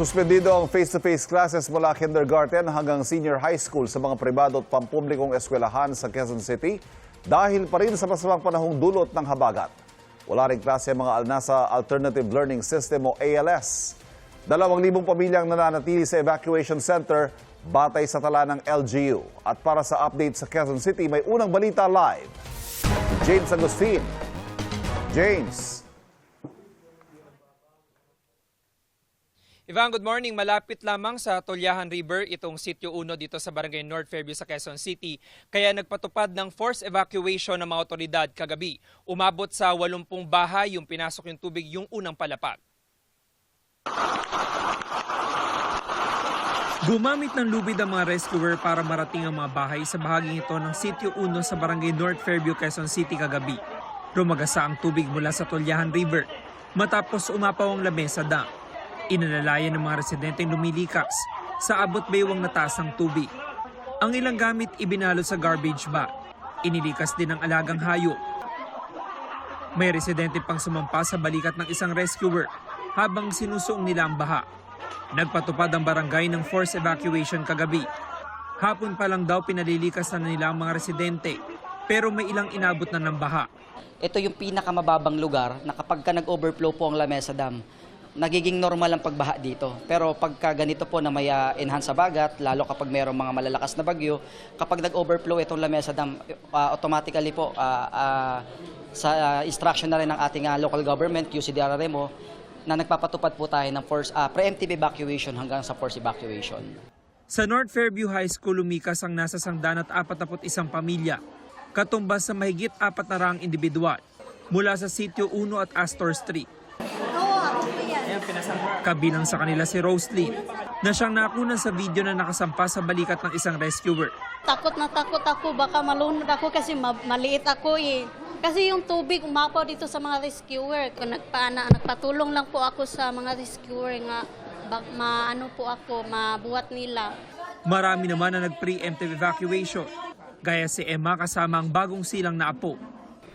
Suspendido ang face-to-face classes mula kindergarten hanggang senior high school sa mga pribado at pampublikong eskwelahan sa Quezon City dahil pa rin sa masamang panahong dulot ng habagat. Wala rin klase ang mga nasa Alternative Learning System o ALS. 2,000 pamilyang nananatili sa evacuation center batay sa tala ng LGU. At para sa update sa Quezon City, may unang balita live. James Agustin. James. Ivan, good morning. Malapit lamang sa Tolyahan River itong Sitio 1 dito sa Barangay North Fairview sa Quezon City. Kaya nagpatupad ng forced evacuation ng mga otoridad kagabi. Umabot sa 80 bahay yung pinasok yung tubig yung unang palapag. Gumamit ng lubid ang mga rescuer para marating ang mga bahay sa bahaging ito ng Sitio 1 sa Barangay North Fairview, Quezon City kagabi. Rumagasa ang tubig mula sa Tolyahan River matapos umapaw ang lamesa dam. Inalalayan ng mga residenteng lumilikas sa abot baywang na taas ng tubig. Ang ilang gamit ibinalot sa garbage bag. Inilikas din ang alagang hayop. May residente pang sumampa sa balikat ng isang rescuer habang sinusuong nila ang baha. Nagpatupad ang barangay ng forced evacuation kagabi. Hapon pa lang daw pinalilikas na nila ang mga residente pero may ilang inabot na ng baha. Ito yung pinakamababang lugar na kapag nag-overflow po ang Lamesa Dam, nagiging normal ang pagbaha dito. Pero pagka ganito po na may enhance sa bagat, lalo kapag mayroong mga malalakas na bagyo, kapag nag-overflow itong Lamesa Dam, automatically po sa instruction na rin ng ating local government, QCDRRMO, na nagpapatupad po tayo ng preemptive evacuation hanggang sa forced evacuation. Sa North Fairview High School, lumikas ang nasa 141 pamilya, katumbas sa mahigit 400 individual mula sa Sitio 1 at Astor Street. Kabilang sa kanila si Roslyn, na siyang nakunan sa video na nakasampa sa balikat ng isang rescuer. Takot na takot ako, baka malunod ako kasi maliit ako eh. Kasi yung tubig umapaw dito sa mga rescuer. Nagpatulong lang po ako sa mga rescuer nga mabuhat nila. Marami naman na nag-preemptive evacuation, gaya si Emma kasama ang bagong silang na apo.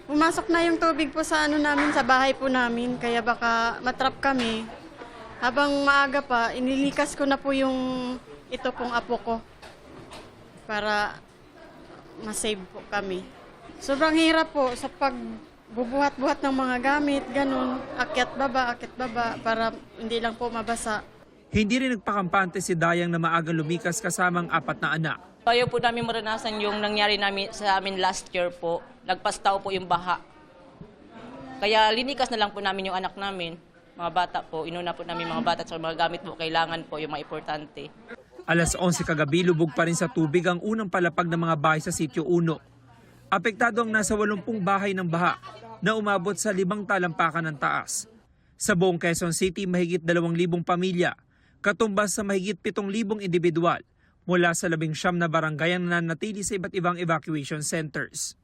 Pumasok na yung tubig po sa namin, sa bahay po namin, kaya baka matrap kami. Habang maaga pa, inilikas ko na po yung ito pong apo ko para masave po kami. Sobrang hirap po sa pagbubuhat-buhat ng mga gamit, ganun, akyat baba, para hindi lang po mabasa. Hindi rin nagpakampante si Dayang na maagang lumikas kasamang 4 na anak. Ayaw po namin maranasan yung nangyari sa amin last year po. Nagpastaw po yung baha. Kaya linikas na lang po namin yung anak namin. Mga bata po, inuna po namin mga bata at mga gamit po, kailangan po yung mga importante. Alas 11 kagabi, lubog pa rin sa tubig ang unang palapag ng mga bahay sa Sitio 1. Apektado ang nasa 80 bahay ng baha na umabot sa 5 talampakan ng taas. Sa buong Quezon City, mahigit 2,000 pamilya, katumbas sa mahigit 7,000 individual mula sa 19 na barangay ang nananatili sa iba't ibang evacuation centers.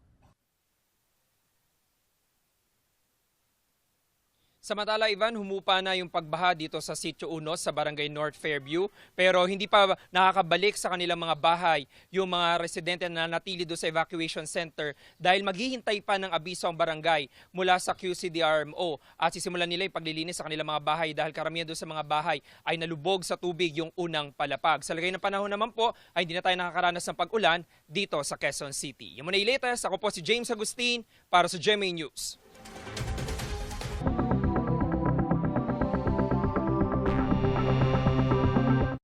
Samantala, Ivan, humupa na yung pagbaha dito sa Sitio 1 sa Barangay North Fairview, pero hindi pa nakakabalik sa kanilang mga bahay yung mga residente na nanatili doon sa evacuation center dahil maghihintay pa ng abiso ang barangay mula sa QCDRMO at sisimulan nila yung paglilinis sa kanilang mga bahay dahil karamihan doon sa mga bahay ay nalubog sa tubig yung unang palapag. Sa lagay ng panahon naman po ay hindi na tayo nakakaranas ng pag-ulan dito sa Quezon City. Yung muna latest, ako po si James Agustin para sa GMA News.